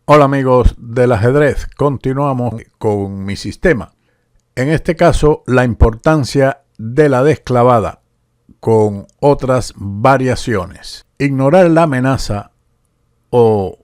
Hola amigos del ajedrez, continuamos con mi sistema. En este caso, la importancia de la desclavada con otras variaciones. Ignorar la amenaza o,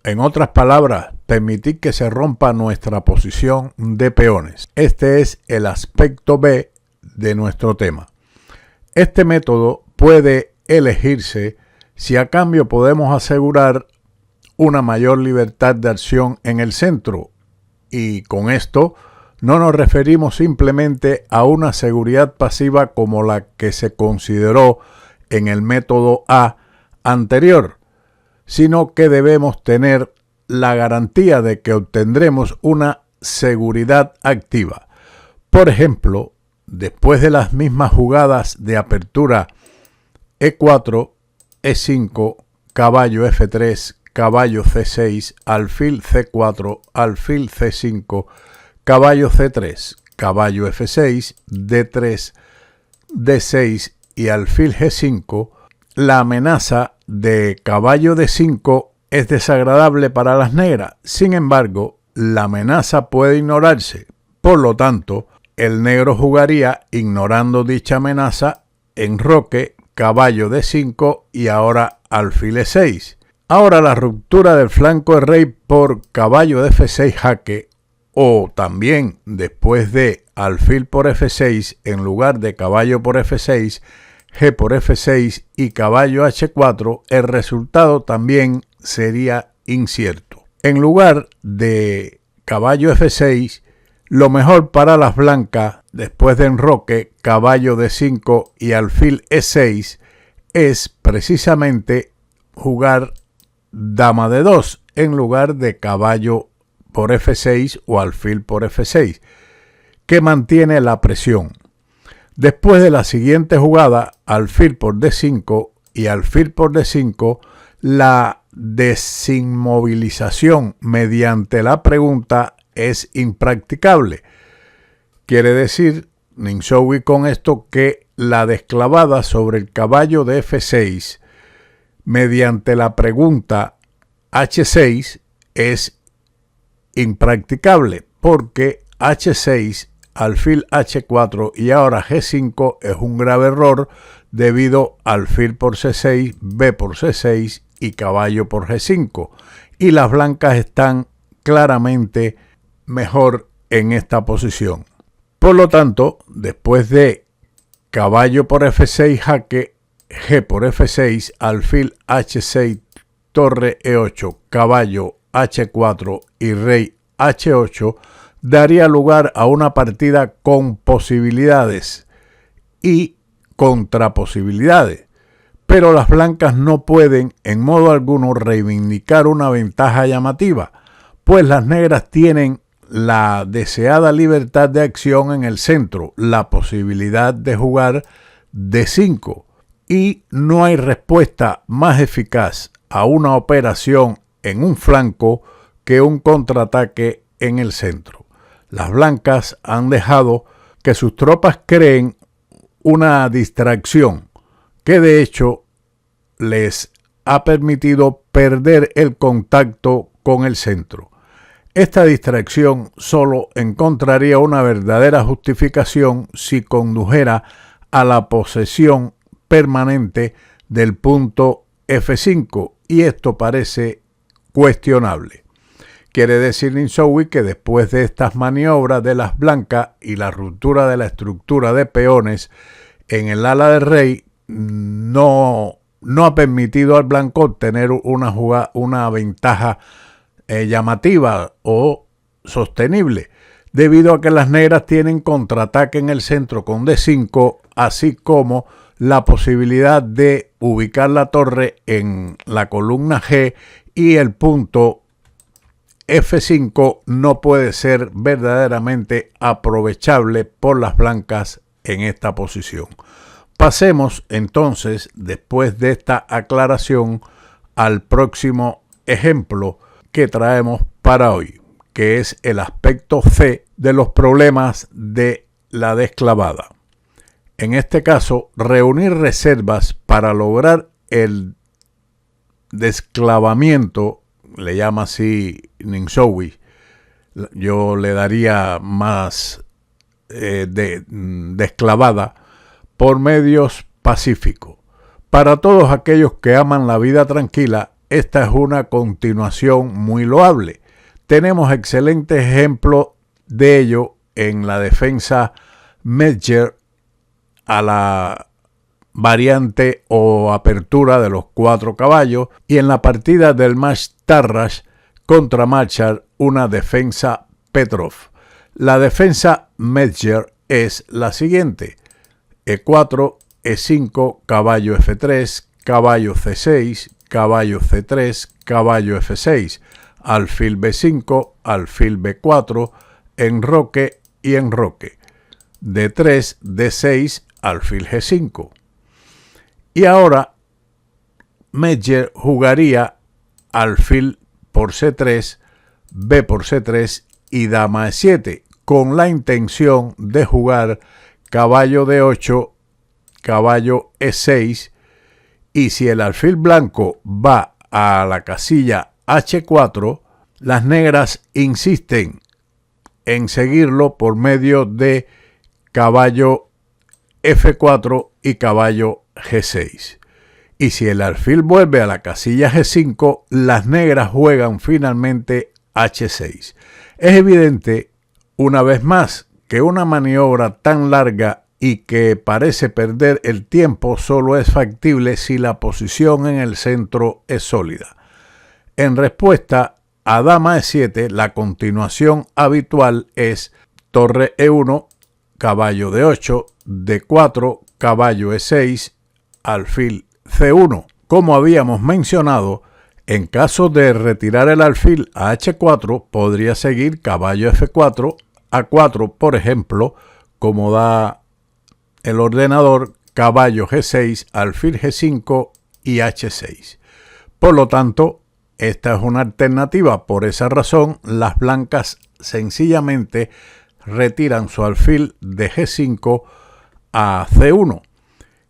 en otras palabras, permitir que se rompa nuestra posición de peones. Este es el aspecto B de nuestro tema. Este método puede elegirse si a cambio podemos asegurar una mayor libertad de acción en el centro, y con esto no nos referimos simplemente a una seguridad pasiva como la que se consideró en el método A anterior, sino que debemos tener la garantía de que obtendremos una seguridad activa. Por ejemplo, después de las mismas jugadas de apertura E4, E5, caballo F3, caballo C6, alfil C4, alfil C5, caballo C3, caballo F6, D3, D6 y alfil G5, la amenaza de caballo D5 es desagradable para las negras. Sin embargo, la amenaza puede ignorarse. Por lo tanto, el negro jugaría ignorando dicha amenaza enroque, caballo D5 y ahora alfil E6. Ahora la ruptura del flanco de rey por caballo de F6 jaque, o también después de alfil por F6 en lugar de caballo por F6, G por F6 y caballo H4, el resultado también sería incierto. En lugar de caballo F6, lo mejor para las blancas después de enroque, caballo D5 y alfil E6 es precisamente jugar dama de 2 en lugar de caballo por F6 o alfil por F6, que mantiene la presión. Después de la siguiente jugada, alfil por D5 y alfil por D5, la desinmovilización mediante la pregunta es impracticable. Quiere decir, Ninsowi con esto, que la desclavada sobre el caballo de F6 mediante la pregunta H6 es impracticable porque H6, alfil H4 y ahora G5 es un grave error debido a alfil por C6, B por C6 y caballo por G5, y las blancas están claramente mejor en esta posición. Por lo tanto, después de caballo por F6 jaque, G por F6, alfil H6, torre E8, caballo H4 y rey H8, daría lugar a una partida con posibilidades y contraposibilidades. Pero las blancas no pueden en modo alguno reivindicar una ventaja llamativa, pues las negras tienen la deseada libertad de acción en el centro, la posibilidad de jugar D5. Y no hay respuesta más eficaz a una operación en un flanco que un contraataque en el centro. Las blancas han dejado que sus tropas creen una distracción que de hecho les ha permitido perder el contacto con el centro. Esta distracción solo encontraría una verdadera justificación si condujera a la posesión permanente del punto F5, y esto parece cuestionable. Quiere decir Ninsowi que después de estas maniobras de las blancas y la ruptura de la estructura de peones en el ala del rey, no ha permitido al blanco obtener una ventaja llamativa o sostenible, debido a que las negras tienen contraataque en el centro con D5, así como la posibilidad de ubicar la torre en la columna G, y el punto F5 no puede ser verdaderamente aprovechable por las blancas en esta posición. Pasemos entonces, después de esta aclaración, al próximo ejemplo que traemos para hoy, que es el aspecto C de los problemas de la desclavada. En este caso, reunir reservas para lograr el desclavamiento le llama así Ninsowi. Yo le daría más desclavada por medios pacíficos. Para todos aquellos que aman la vida tranquila, esta es una continuación muy loable. Tenemos excelentes ejemplos de ello en la defensa Medger a la variante o apertura de los 4 caballos y en la partida del match Tarrasch contra Marshall una defensa Petrov. La defensa Medger es la siguiente: E4, E5, caballo F3, caballo C6, caballo C3, caballo F6, alfil B5, alfil B4, enroque y enroque, D3, D6, alfil G5. Y ahora Medger jugaría alfil por C3, B por C3 y dama E7, con la intención de jugar caballo D8, caballo E6, y si el alfil blanco va a la casilla H4, las negras insisten en seguirlo por medio de caballo F4 y caballo G6. Y si el alfil vuelve a la casilla G5, las negras juegan finalmente H6. Es evidente, una vez más, que una maniobra tan larga y que parece perder el tiempo solo es factible si la posición en el centro es sólida. En respuesta a dama E7, la continuación habitual es torre E1, caballo D8, D4, caballo E6, alfil C1. Como habíamos mencionado, en caso de retirar el alfil a H4, podría seguir caballo F4, A4, por ejemplo, como da el ordenador, caballo G6, alfil G5 y H6. Por lo tanto, esta es una alternativa. Por esa razón, las blancas sencillamente retiran su alfil de G5 a C1.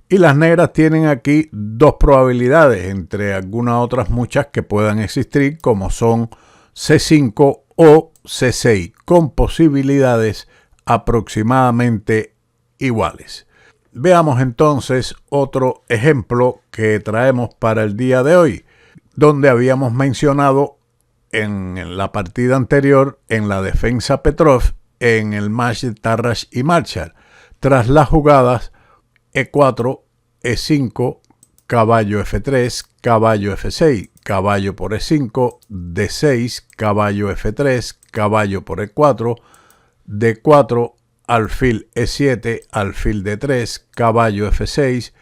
Y las negras tienen aquí dos probabilidades, entre algunas otras muchas que puedan existir, como son C5 o C6, con posibilidades aproximadamente iguales. Veamos entonces otro ejemplo que traemos para el día de hoy, donde habíamos mencionado en la partida anterior, en la defensa Petrov, en el match de Tarrasch y Marshall, tras las jugadas E4, E5, caballo F3, caballo F6, caballo por E5, D6, caballo F3, caballo por E4, D4, alfil E7, alfil D3, caballo F6,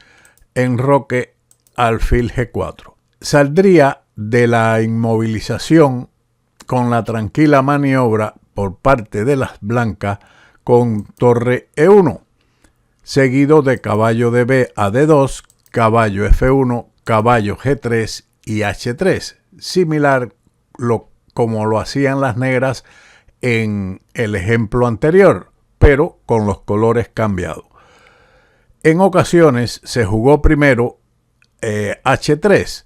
enroque, alfil G4. Saldría de la inmovilización con la tranquila maniobra por parte de las blancas con torre E1, seguido de caballo de B a D2, caballo F1, caballo G3 y H3, similar como lo hacían las negras en el ejemplo anterior, pero con los colores cambiados. En ocasiones se jugó primero H3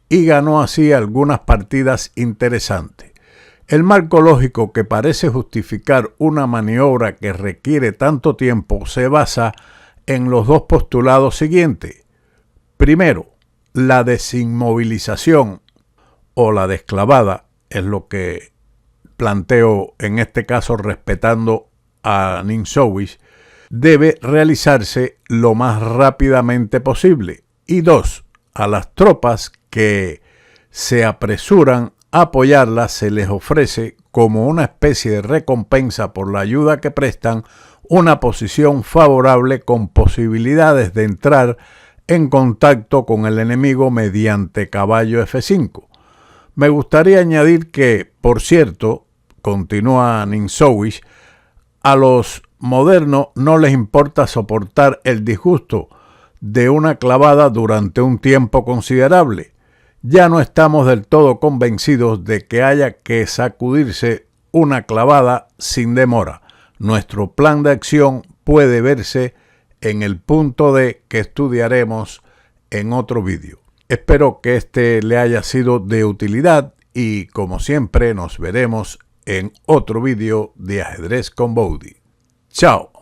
y ganó así algunas partidas interesantes. El marco lógico que parece justificar una maniobra que requiere tanto tiempo se basa en los dos postulados siguientes. Primero, la desinmovilización o la desclavada es lo que planteo en este caso respetando a Ninsowi, debe realizarse lo más rápidamente posible. Y dos, a las tropas que se apresuran a apoyarlas se les ofrece como una especie de recompensa por la ayuda que prestan una posición favorable con posibilidades de entrar en contacto con el enemigo mediante caballo F5. Me gustaría añadir que, por cierto, continúa Ninsowi, a los modernos no les importa soportar el disgusto de una clavada durante un tiempo considerable. Ya no estamos del todo convencidos de que haya que sacudirse una clavada sin demora. Nuestro plan de acción puede verse en el punto D que estudiaremos en otro vídeo. Espero que este le haya sido de utilidad y como siempre nos veremos en otro vídeo de Ajedrez con Boudy. ¡Chao!